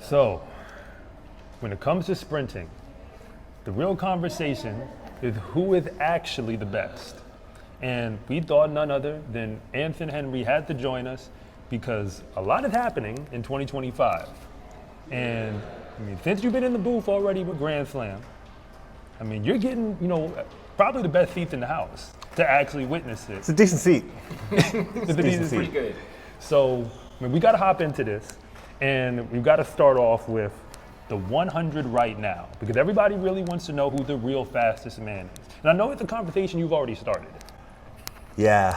So, when it comes to sprinting, the real conversation is who is actually the best. And we thought none other than Anthony Henry had to join us because a lot is happening in 2025. And I mean, since you've been in the booth already with Grand Slam, I mean, you're getting, probably the best seats in the house to actually witness it. It's a decent seat. It's a decent seat. Pretty good. So, I mean, we got to hop into this, and we've got to start off with the 100 right now, because everybody really wants to know who the real fastest man is. And I know it's a conversation you've already started. Yeah,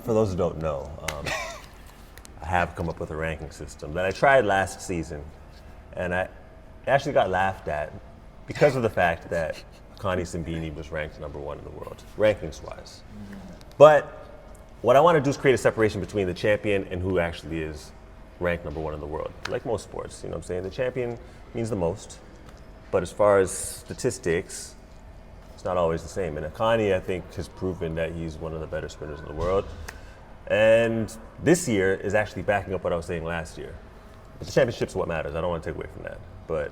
for those who don't know, I have come up with a ranking system that I tried last season, and I actually got laughed at because of the fact that Akani Simbine was ranked number 1 in the world, rankings-wise. But what I want to do is create a separation between the champion and who actually is ranked number 1 in the world. Like most sports, you know what I'm saying? The champion means the most, but as far as statistics, it's not always the same. And Akani, I think, has proven that he's one of the better sprinters in the world. And this year is actually backing up what I was saying last year. But the championship's what matters. I don't want to take away from that. But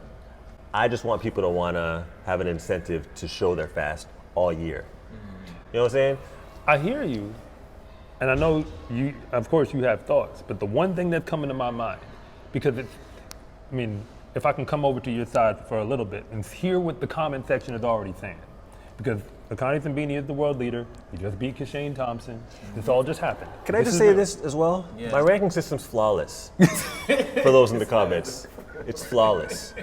I just want people to want to have an incentive to show they're fast all year. You know what I'm saying? I hear you, and I know you, of course, you have thoughts, but the one thing that's coming to my mind, because if I can come over to your side for a little bit and hear what the comment section is already saying, because Akani Simbine is the world leader. He just beat Kishane Thompson. This all just happened. Can I just say this as well? Yeah. My ranking system's flawless. For those in the comments, it's flawless.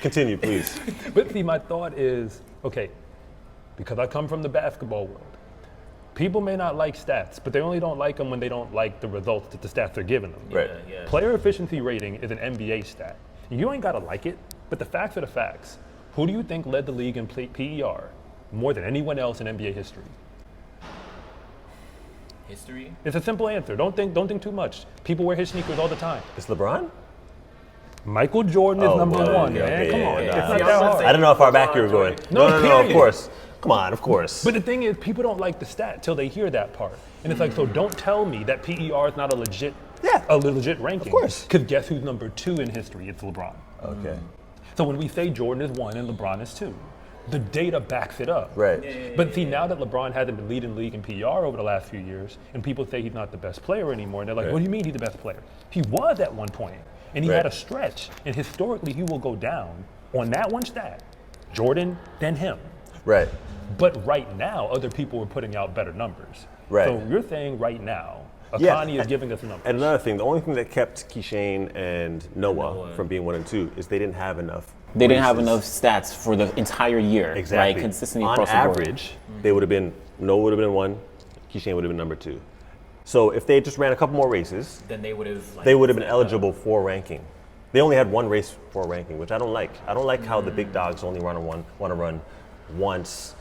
Continue, please. But see, my thought is, okay, because I come from the basketball world, people may not like stats, but they only don't like them when they don't like the results that the stats are giving them. Right. Yeah. Player efficiency rating is an NBA stat. You ain't gotta like it, but the facts are the facts. Who do you think led the league in PER more than anyone else in NBA history? History? It's a simple answer. Don't think too much. People wear his sneakers all the time. It's LeBron? Michael Jordan is number one, okay, man. okay, Come yeah, on. yeah, It's yeah. not that hard. I don't know how far back you were going. No, No, of period. course. Come on, of course. But the thing is, people don't like the stat till they hear that part. And it's like, so don't tell me that PER is not a legit ranking. Of course. Because guess who's number 2 in history? It's LeBron. Okay. So when we say Jordan is 1 and LeBron is 2, the data backs it up. Right. But see, now that LeBron hasn't been leading the league in PR over the last few years, and people say he's not the best player anymore, and they're like, Right. what do you mean he's the best player? He was at one point, and he Right. had a stretch, and historically he will go down on that one stat, Jordan, then him. Right. But right now, other people are putting out better numbers. Right. So you're saying right now, Yeah. Akani is giving us a number. And another thing, the only thing that kept Kishane and Noah from being 1 and 2 is they didn't have enough. They didn't have races. enough stats for the entire year, Exactly. right? Consistently On across the board. average, they would have been, Noah would have been 1, Kishane would have been number 2. So if they just ran a couple more races, Then they would have. they would have been eligible for ranking. They only had 1 race for ranking, which I don't like. I don't like how the big dogs only want to run once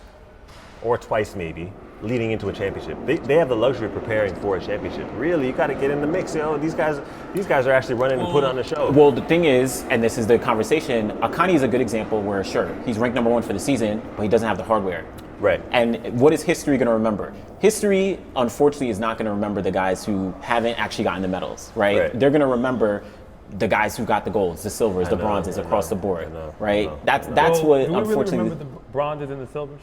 or twice maybe, leading into a championship. They have the luxury of preparing for a championship. Really, you got to get in the mix. These guys are actually running and putting on the show. Well, the thing is, and this is the conversation, Akani is a good example where, sure, he's ranked number 1 for the season, but he doesn't have the hardware. Right. And what is history going to remember? History, unfortunately, is not going to remember the guys who haven't actually gotten the medals, right? They're going to remember the guys who got the golds, the silvers, the bronzes across the board, right? That's what, do we unfortunately. really remember the bronzes and the silvers?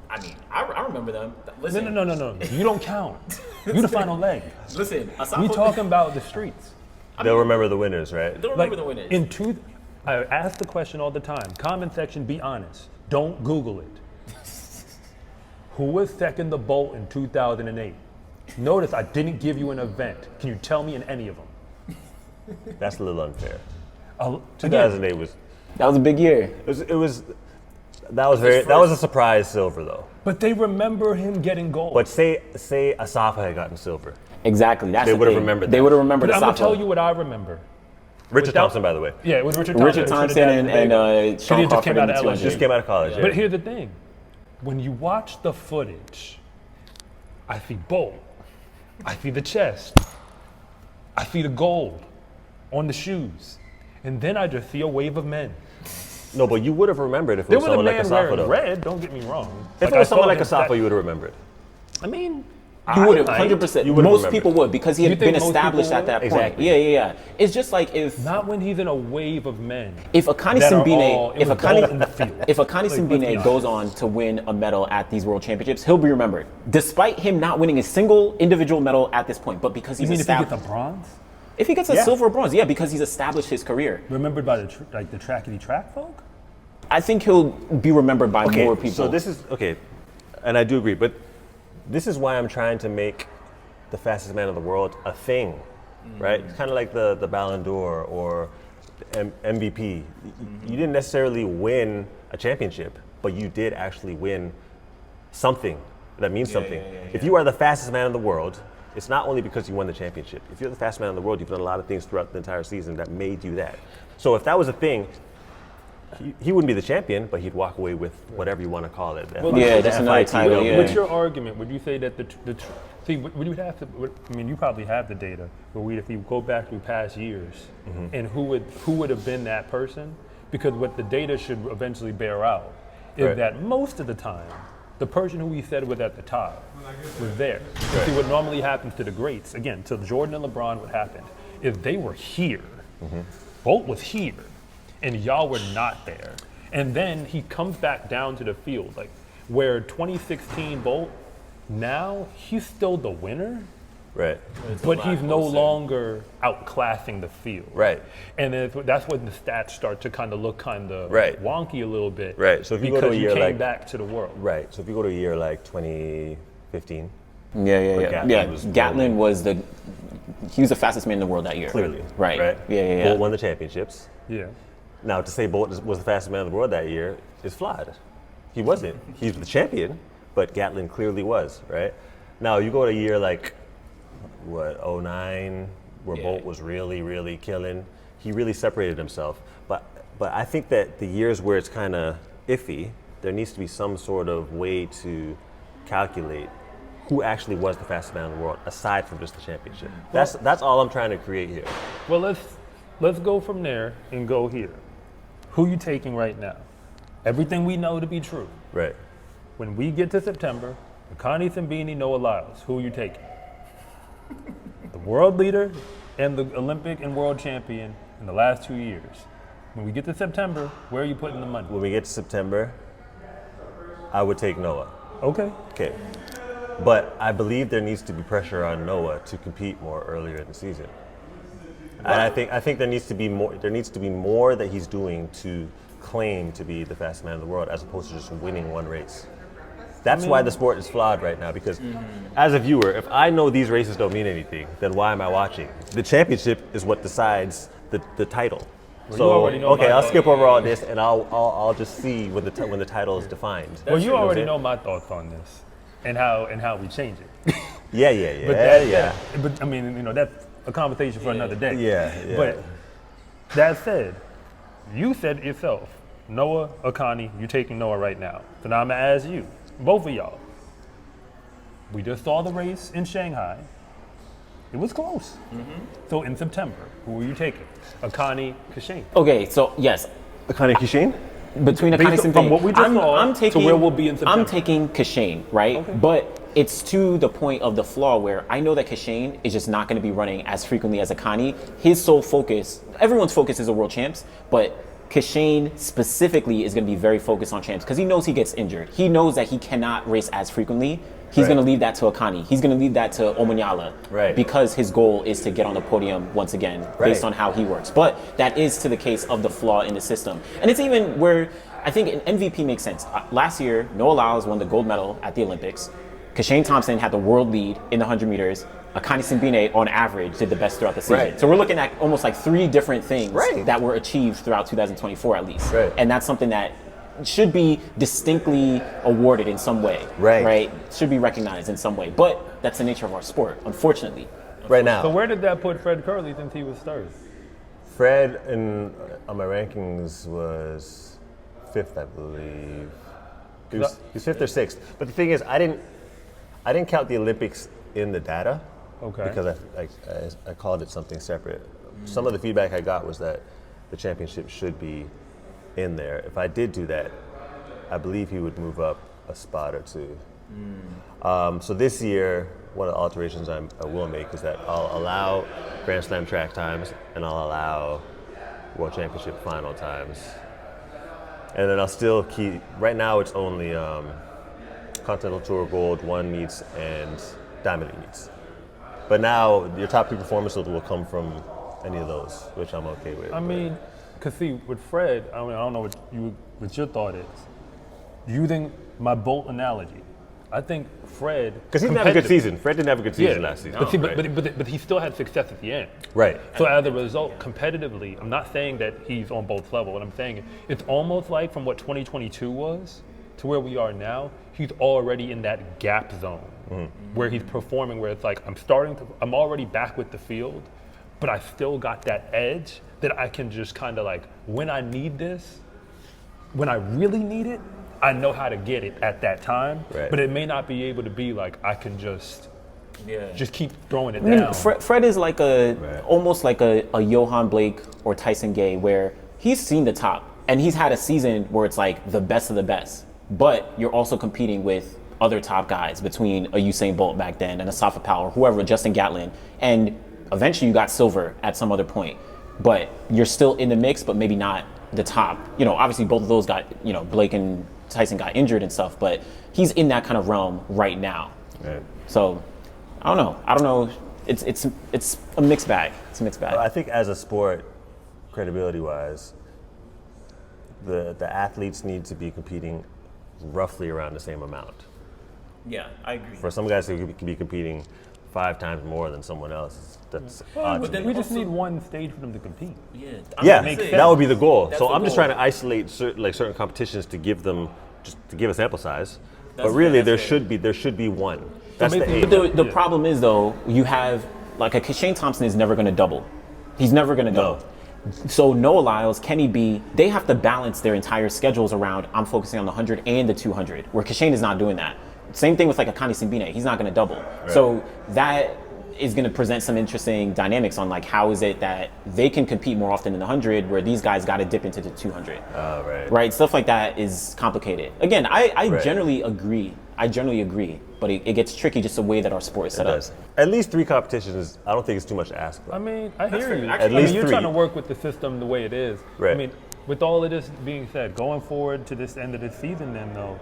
I mean, I remember them. Listen. No. You don't count. You the final leg. Listen, We talking about the streets. They'll remember the winners, right? Don't remember the winners. I ask the question all the time. Comment section, be honest. Don't Google it. Who was second the Bolt in 2008? Notice I didn't give you an event. Can you tell me in any of them? That's a little unfair. Again, 2008 was. That was a big year. That was a surprise silver though. but they remember him getting gold. But say Asafa had gotten silver. Exactly. That's They the would have thing. remembered They that. would have remembered But I'm the gonna tell you what I remember. Richard Thompson, by the way. Yeah, it was Richard Thompson. Richard Thompson and He Sean just Crawford came out in the of 200. LSU. Just came out of college. Yeah. But here's the thing. When you watch the footage, I see Bolt. I see the chest. I see the gold on the shoes. And then I just see a wave of men. No, but you would have remembered if it There was was a someone like man Asafa wearing though. red, don't get me wrong. If Like, it I was someone saw like him Asafa, that- you would have remembered. I mean, You would have You 100%. would've Most remembered. people would because he You had think been most established people at that would? point. Exactly. Yeah. It's just like if Not when he's in a wave of men. if Akani that are all- Simbine it was all in the field. if Akani Let's be Simbine goes on to win a medal at these World Championships, he'll be remembered, despite him not winning a single individual medal at this point. But because You he's mean if he established, gets a bronze? if he gets a Yeah. silver or bronze, yeah, because he's established his career. Remembered by the trackety track folk? I think he'll be remembered by Okay, more people. so this is okay, and I do agree, but this is why I'm trying to make the fastest man in the world a thing, right? It's kind of like the Ballon d'Or or MVP. You didn't necessarily win a championship, but you did actually win something that means something. If you are the fastest man in the world, it's not only because you won the championship. If you're the fastest man in the world, you've done a lot of things throughout the entire season that made you that. So if that was a thing, he wouldn't be the champion, but he'd walk away with whatever you want to call it. Yeah, that's another title, yeah. What's your argument? Would you say that see, would you have to? I mean, you probably have the data, but if you go back through past years, and who would have been that person? Because what the data should eventually bear out is Right. that most of the time, the person who we said was at the top was there. See, what normally happens to the greats, again, to Jordan and LeBron, what happened is they were here. Bolt was here, and y'all were not there. And then he comes back down to the field, like where 2016 Bolt, now he's still the winner, Right. but he's no longer outclassing the field. Right. And that's when the stats start to kind of look kind of Right. wonky a little bit. Right. So if you go to a because you year came like- back to the world. Right. So if you go to a year like 2015, Yeah. Gatlin was Gatlin was he was the fastest man in the world that year. clearly. Right. Yeah. Bolt won the championships. Yeah. Now, to say Bolt was the fastest man in the world that year is flawed. He wasn't. He's the champion, but Gatlin clearly was, right? Now, you go to a year like, 09, where Bolt was really, really killing. He really separated himself. But I think that the years where it's kind of iffy, there needs to be some sort of way to calculate who actually was the fastest man in the world, aside from just the championship. That's all I'm trying to create here. Well, let's go from there and go here. Who you taking right now? Everything we know to be true. Right. When we get to September, Akani Simbine, Noah Lyles, who are you taking? The world leader and the Olympic and world champion in the last 2 years. When we get to September, where are you putting the money? When we get to September, I would take Noah. Okay. Okay. But I believe there needs to be pressure on Noah to compete more earlier in the season. And I think there needs to be more. There needs to be more that he's doing to claim to be the fastest man in the world, as opposed to just winning one race. That's why the sport is flawed right now. Because as a viewer, if I know these races don't mean anything, then why am I watching? The championship is what decides the title. Well, you So already know okay, my I'll thoughts. skip over all this, and I'll just see when the title is defined. Well, you know what I'm already saying? know my thoughts on this and how we change it. Yeah. But I mean, that's a conversation for another day. Yeah. But that said, you said it yourself, Noah, Akani, you taking Noah right now. So now I'm gonna ask you, both of y'all. We just saw the race in Shanghai. It was close. So in September, who are you taking? Akani, Kishane. Okay, so yes, Akani Kishane? between Akani Based and from Simbine, what we just saw I'm to taking where we'll be in September. I'm taking Kishane, right? Okay. But it's to the point of the flaw where I know that Kishane is just not going to be running as frequently as Akani. His sole focus, everyone's focus is the world champs, but Kishane specifically is going to be very focused on champs because he knows he gets injured. He knows that he cannot race as frequently. He's Right. going to leave that to Akani. He's going to leave that to Omanyala. Right. Because his goal is to get on the podium once again based Right. on how he works. But that is to the case of the flaw in the system. And it's even where I think an MVP makes sense. Last year, Noah Lyles won the gold medal at the Olympics. Kishane Thompson had the world lead in the 100 meters. Akani Simbine, on average, did the best throughout the season. Right. So we're looking at almost like 3 different things Right. that were achieved throughout 2024 at least. Right. And that's something that should be distinctly awarded in some way. Right. Should be recognized in some way. But that's the nature of our sport, unfortunately. Right now. So where did that put Fred Curley since he was third? Fred on my rankings was 5th, I believe. He's 5th or 6th. But the thing is, I didn't count the Olympics in the data. Okay. Because I called it something separate. Some of the feedback I got was that the championship should be in there. If I did do that, I believe he would move up a spot or two. So this year, one of the alterations I will make is that I'll allow Grand Slam track times and I'll allow World Championship final times. And then I'll still keep, right now it's only Continental Tour Gold 1 meets and Diamond League meets. But now your top 3 performances will come from any of those, which I'm okay with. I mean, because see, with Fred, I don't know what your thought is. Using my Bolt analogy, I think Fred, because he didn't have a good season. Fred didn't have a good season last season. But, see, but he still had success at the end. Right. So as a result, competitively, I'm not saying that he's on Bolt's level. What I'm saying is it's almost like from what 2022 was to where we are now, he's already in that gap zone where he's performing, where it's like I'm already back with the field, but I still got that edge that I can just kind of like, when I need this, when I really need it, I know how to get it at that time. Right. But it may not be able to be like I can just keep throwing it I mean, down. Fred is like almost like a Johan Blake or Tyson Gay, where he's seen the top and he's had a season where it's like the best of the best, but you're also competing with other top guys between a Usain Bolt back then and a Safa Powell, whoever, Justin Gatlin, and eventually you got silver at some other point, but you're still in the mix, but maybe not the top. Obviously both of those got, Blake and Tyson got injured and stuff, but he's in that kind of realm right now. Right. So I don't know. It's a mixed bag. It's a mixed bag. I think as a sport, credibility-wise, the athletes need to be competing roughly around the same amount. Yeah, I agree. For some guys who could be competing 5 times more than someone else, that's odd But to me. we just need one stage for them to compete. Yeah, makes sense. that would be the goal. That's So the I'm just goal. trying to isolate certain competitions to give them, just to give a sample size. That's But really, fair, there that's should be one. That's the maybe- aim. But the problem is, though, you have like a Kishane Thompson is never going to double. He's never going to double. So Noah Lyles, Kenny B, they have to balance their entire schedules around I'm focusing on the 100 and the 200, where Kishane is not doing that. Same thing with like Akani Simbine. He's not going to double. Right. So that is going to present some interesting dynamics on like how is it that they can compete more often in the 100 where these guys got to dip into the 200. Right. Stuff like that is complicated. Again, I Right. generally agree. But it gets tricky just the way that our sport is set up. At least 3 competitions. I don't think it's too much to ask for. I mean, I hear fair. you. At least you're 3. trying to work with the system the way it is. Right. I mean, with all of this being said, going forward to this end of the season, then though,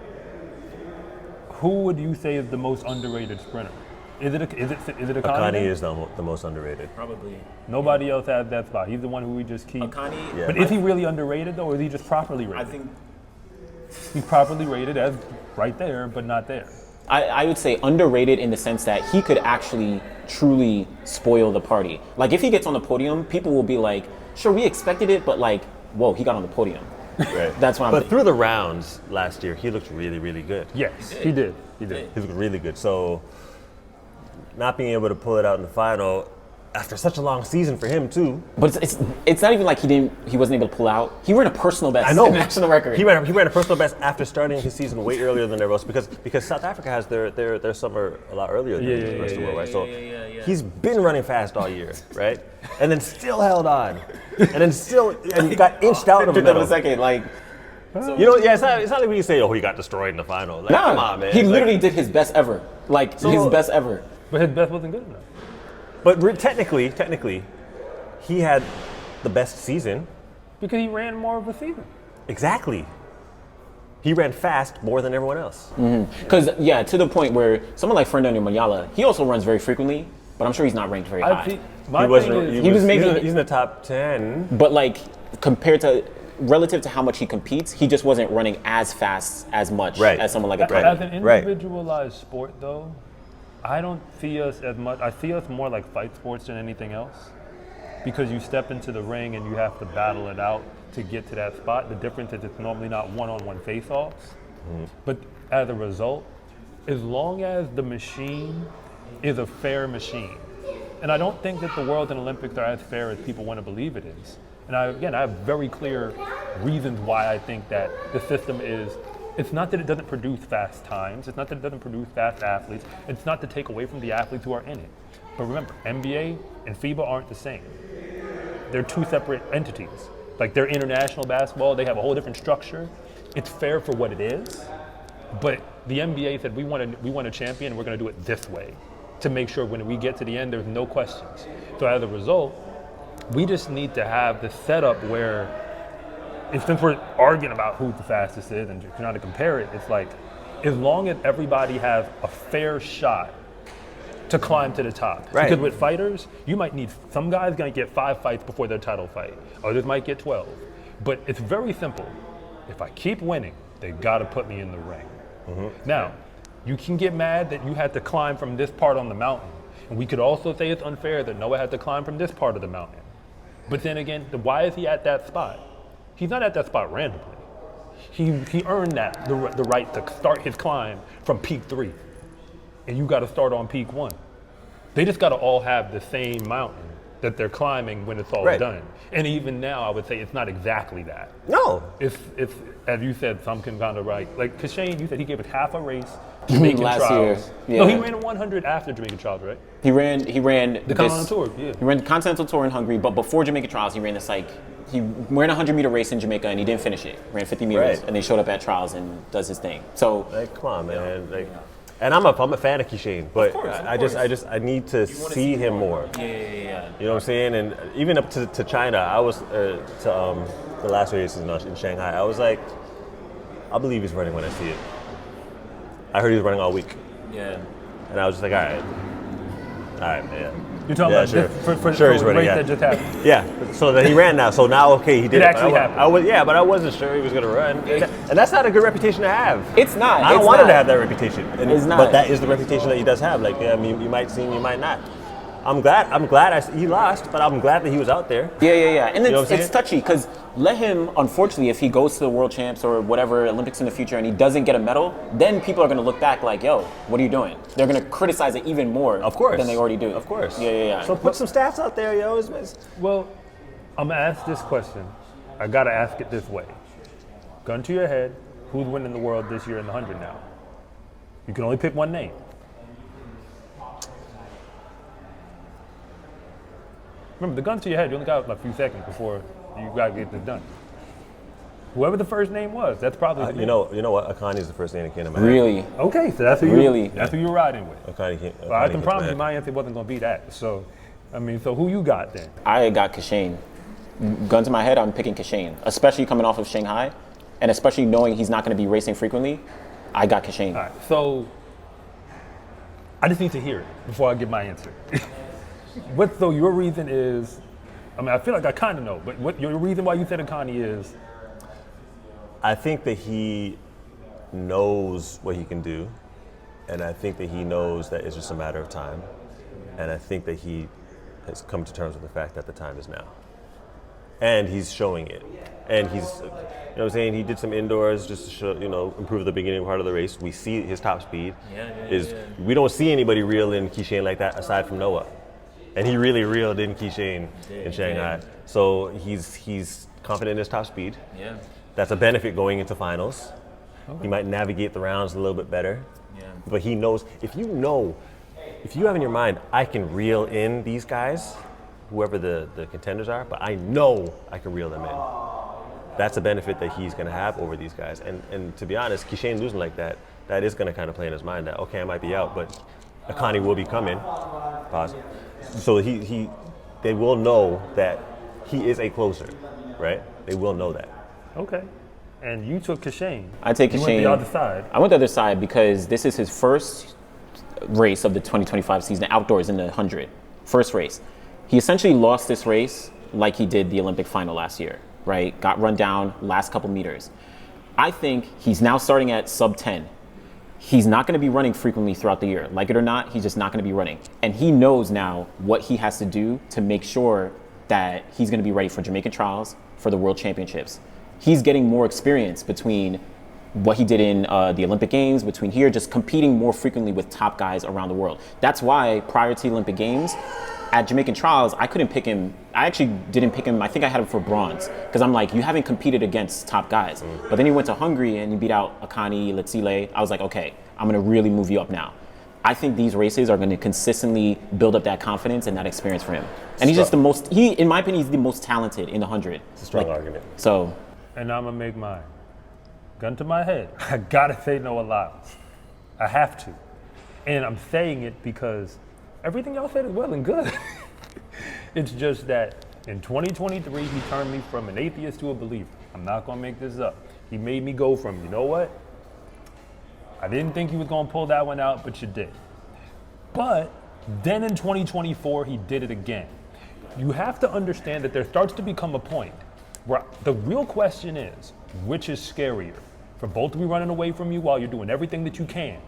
who would you say is the most underrated sprinter? Is it Akani? Akani is the most underrated. Probably. Nobody else has that spot. He's the one who we just keep. Akani. Yeah. But is he really underrated though, or is he just properly rated? I think He's properly rated as right there, but not there. I would say underrated in the sense that he could actually truly spoil the party. Like if he gets on the podium, people will be like, sure, we expected it, but like, whoa, he got on the podium. Right. That's why I'm But through the rounds last year, he looked really, really good. Yes, he did. He did. He looked really good. So not being able to pull it out in the final after such a long season for him too. But it's not even like he wasn't able to pull out. He ran a personal best. I know. National record. He ran a personal best after starting his season way earlier than everyone else because South Africa has their summer a lot earlier than the rest of the world, right? So he's been running fast all year, right? And then still held on, and got inched out of the Took them middle. a second, like. It's not like when you say, "Oh, he got destroyed in the final." Like, come on, man. He Like, literally did his best ever. Like his best ever. But his best wasn't good enough. But technically, he had the best season. Because he ran more of a season. Exactly. He ran fast more than everyone else. Because to the point where someone like Fernando Mayala, he also runs very frequently, but I'm sure he's not ranked very high. He's in the top 10. But like compared to relative to how much he competes, he just wasn't running as fast as much as someone like a As Akani. an individualized sport, though, I don't see us as much. I see us more like fight sports than anything else, because you step into the ring and you have to battle it out to get to that spot. The difference is it's normally not one-on-one face-offs, but as a result, as long as the machine is a fair machine, and I don't think that the World and Olympics are as fair as people want to believe it is. And I have very clear reasons why I think that the system is. It's not that it doesn't produce fast times. It's not that it doesn't produce fast athletes. It's not to take away from the athletes who are in it. But remember, NBA and FIBA aren't the same. They're 2 separate entities. Like they're international basketball. They have a whole different structure. It's fair for what it is. But the NBA said we want a champion and we're going to do it this way. to make sure when we get to the end, there's no questions. So as a result, we just need to have the setup where, since we're arguing about who the fastest is and trying to compare it, it's like, as long as everybody has a fair shot to climb to the top. Right. Because with fighters, you might need, some guys gonna get 5 fights before their title fight. Others might get 12. But it's very simple. If I keep winning, they gotta put me in the ring. Now, you can get mad that you had to climb from this part on the mountain. And we could also say it's unfair that Noah had to climb from this part of the mountain. But then again, why is he at that spot? He's not at that spot randomly. He earned that, the right to start his climb from peak 3. And you gotta start on peak 1. They just gotta all have the same mountain that they're climbing when it's all done. And even now, I would say it's not exactly that. No. It's as you said, some can kind of right. Like Kishane, you said he gave us half a race Jamaican last Trials. year. No, Yeah. he ran a 100 after Jamaican Trials, right? He ran The Continental Tour, yeah. He ran the Continental Tour in Hungary, but before Jamaica Trials, he ran this he ran a 100-meter race in Jamaica and he didn't finish it. Ran 50 meters and then showed up at trials and does his thing. So Like, come on, man. Like, and I'm a fan of Kishane, but I need to see him more. Yeah. You know what I'm saying? And even up to China, I was to the last race in Shanghai. I was like, I believe he's running when I see it. I heard he was running all week, Yeah. and I was just like, all right, man. You're talking Yeah, about sure. for Sure, he's the running, race yeah. that just happened. Yeah, so that he ran now. So now, okay, he did it. actually but happened. but I wasn't sure he was going to run, and that's not a good reputation to have. it's not. I don't it's want him not. to have that reputation. And, It's not. But that is the reputation that he does have. Like, I mean, you might see him, you might not. I'm glad he lost, but I'm glad that he was out there. Yeah. And You know it's, what I'm it's touchy because let him, unfortunately, if he goes to the World Champs or whatever, Olympics in the future, and he doesn't get a medal, then people are going to look back like, yo, what are you doing? They're going to criticize it even more Of course. than they already do. Of course. Yeah. So put some stats out there, yo. Well, I'm gonna ask this question. I gotta ask it this way. Gun to your head, who's winning the world this year in the 100 now? You can only pick one name. Remember, the gun to your head, you only got a few seconds before you gotta get this done. Whoever the first name was, that's probably the You name. know what? Akani is the first name that came to my head. Really? Okay, so that's who you're riding with. Akani came. Well, I Akani can came to promise my you my answer wasn't gonna be that. So, I mean, so who you got then? I got Kishane. Gun to my head, I'm picking Kishane, especially coming off of Shanghai, and especially knowing he's not going to be racing frequently. I got Kishane. All right, so I just need to hear it before I give my answer. So your reason is, I mean, I feel like I kind of know, but what your reason why you said Akani is? I think that he knows what he can do, and I think that he knows that it's just a matter of time, and I think that he has come to terms with the fact that the time is now, and he's showing it, and he's, you know what I'm saying, he did some indoors just to show, improve the beginning part of the race. We see his top speed. We don't see anybody real in Kishane like that aside from Noah, and he really reeled in Kishane in Shanghai. So he's confident in his top speed. Yeah. That's a benefit going into finals. He might navigate the rounds a little bit better. Yeah. But he knows, if you have in your mind, I can reel in these guys, whoever the contenders are, but I know I can reel them in. That's a benefit that he's going to have over these guys. And to be honest, Kishane losing like that is going to kind of play in his mind that, okay, I might be out, but Akani will be coming. Pause. So they will know that he is a closer, right? They will know that. Okay. And you took Kishane. I take You Kishane. went the other side. I went the other side because this is his first race of the 2025 season, outdoors in the 100. First race. He essentially lost this race like he did the Olympic final last year, right? Got run down last couple meters. I think he's now starting at sub 10. He's not going to be running frequently throughout the year. Like it or not, he's just not going to be running. And he knows now what he has to do to make sure that he's going to be ready for Jamaican trials, for the World Championships. He's getting more experience between what he did in the Olympic Games, between here, just competing more frequently with top guys around the world. That's why prior to the Olympic Games, at Jamaican trials, I couldn't pick him. I actually didn't pick him. I think I had him for bronze because I'm like, you haven't competed against top guys. But then he went to Hungary and he beat out Akani, Letsile. I was like, okay, I'm going to really move you up now. I think these races are going to consistently build up that confidence and that experience for him. And he's just the most, in my opinion, he's the most talented in the 100. It's a strong argument. So. And I'm going to make mine. Gun to my head. I got to say Noah Lyles. I have to. And I'm saying it because everything y'all said is well and good. It's just that in 2023, he turned me from an atheist to a believer. I'm not gonna make this up. He made me go from, you know what? I didn't think you was gonna pull that one out, but you did. But then in 2024, he did it again. You have to understand that there starts to become a point where the real question is, which is scarier? For both to be running away from you while you're doing everything that you can,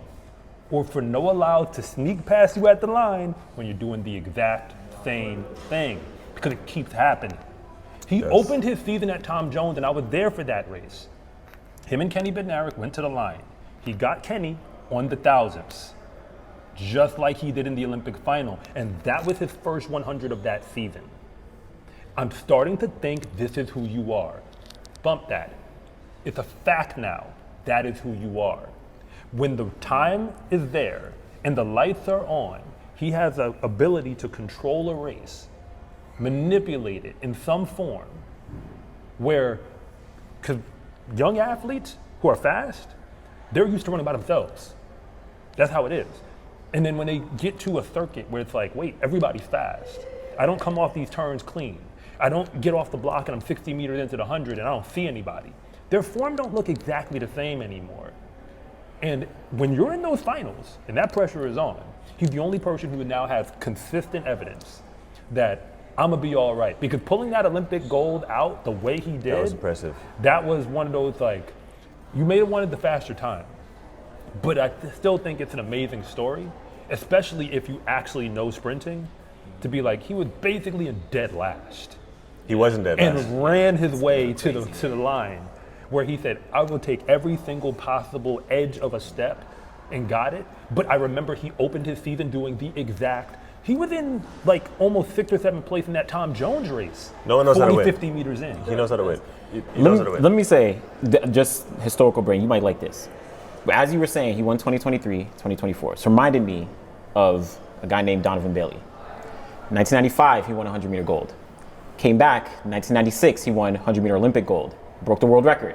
or for Noah Lyles to sneak past you at the line when you're doing the exact same thing, because it keeps happening. He opened his season at Tom Jones, and I was there for that race. Him and Kenny Bednarik went to the line. He got Kenny on the thousands, just like he did in the Olympic final, and that was his first 100 of that season. I'm starting to think this is who you are. Bump that. It's a fact now. That is who you are. When the time is there and the lights are on, he has an ability to control a race, manipulate it in some form, where, because young athletes who are fast, they're used to running by themselves. That's how it is. And then when they get to a circuit where it's like, wait, everybody's fast. I don't come off these turns clean. I don't get off the block and I'm 60 meters into the 100 and I don't see anybody. Their form don't look exactly the same anymore. And when you're in those finals and that pressure is on, he's the only person who now has consistent evidence that I'm gonna be all right. Because pulling that Olympic gold out the way he did, that was impressive. That was one of those, like, you may have wanted the faster time, but I still think it's an amazing story, especially if you actually know sprinting, to be like, he was basically in dead last. He wasn't dead last. And ran his way to the line, where he said, I will take every single possible edge of a step, and got it. But I remember he opened his season doing the exact, he was in like almost 6th or 7th place in that Tom Jones race. No one knows how to win. 50 meters in. He knows how to win. He knows how to win. Let me say, just historical brain, you might like this. But as you were saying, he won 2023, 2024. It's reminded me of a guy named Donovan Bailey. 1995, he won 100-meter gold. Came back, 1996, he won 100-meter Olympic gold. Broke the world record.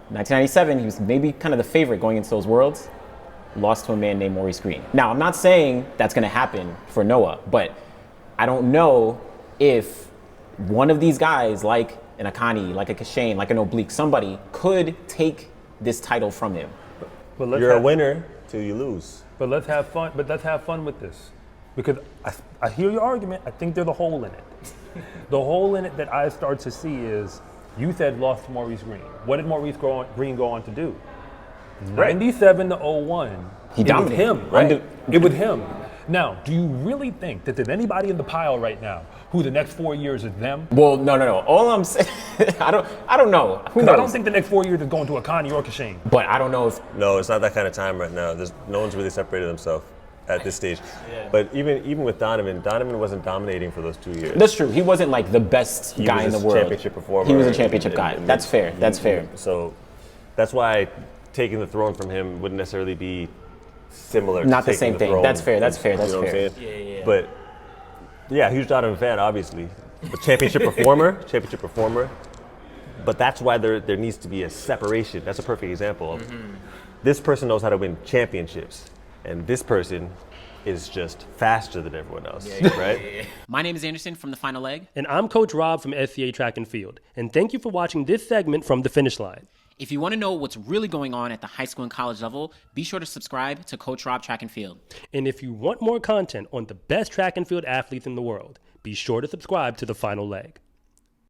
1997, he was maybe kind of the favorite going into those worlds. Lost to a man named Maurice Green. Now, I'm not saying that's going to happen for Noah, but I don't know if one of these guys, like an Akani, like a Kishane, like an Oblique, somebody could take this title from him. But You're a winner till you lose. But let's have fun. But let's have fun with this, because I hear your argument. I think there's a hole in it. The hole in it that I start to see is, you said lost to Maurice Green. What did Maurice Green go on to do? Right. 97 to 01. He dominated. It was him, right? It was him. Now, do you really think that there's anybody in the pile right now who the next 4 years is them? Well, no. All I'm saying, I don't know. Who knows? I don't think the next 4 years is going to Akani or Kishane. But I don't know if. No, it's not that kind of time right now. No one's really separated themselves at this stage. But even with Donovan wasn't dominating for those 2 years. That's true. He wasn't like the best guy in the world. Championship performer. He was a championship guy. That's fair. That's fair. So that's why taking the throne from him wouldn't necessarily be similar. Not to the same thing. That's fair. That's fair. That's you know fair. What I'm saying? Yeah. But yeah, huge Donovan fan, obviously. But championship performer. But that's why there needs to be a separation. That's a perfect example of this person knows how to win championships, and this person is just faster than everyone else, right? My name is Anderson from The Final Leg. And I'm Coach Rob from SCA Track and Field. And thank you for watching this segment from The Finish Line. If you want to know what's really going on at the high school and college level, be sure to subscribe to Coach Rob Track and Field. And if you want more content on the best track and field athletes in the world, be sure to subscribe to The Final Leg.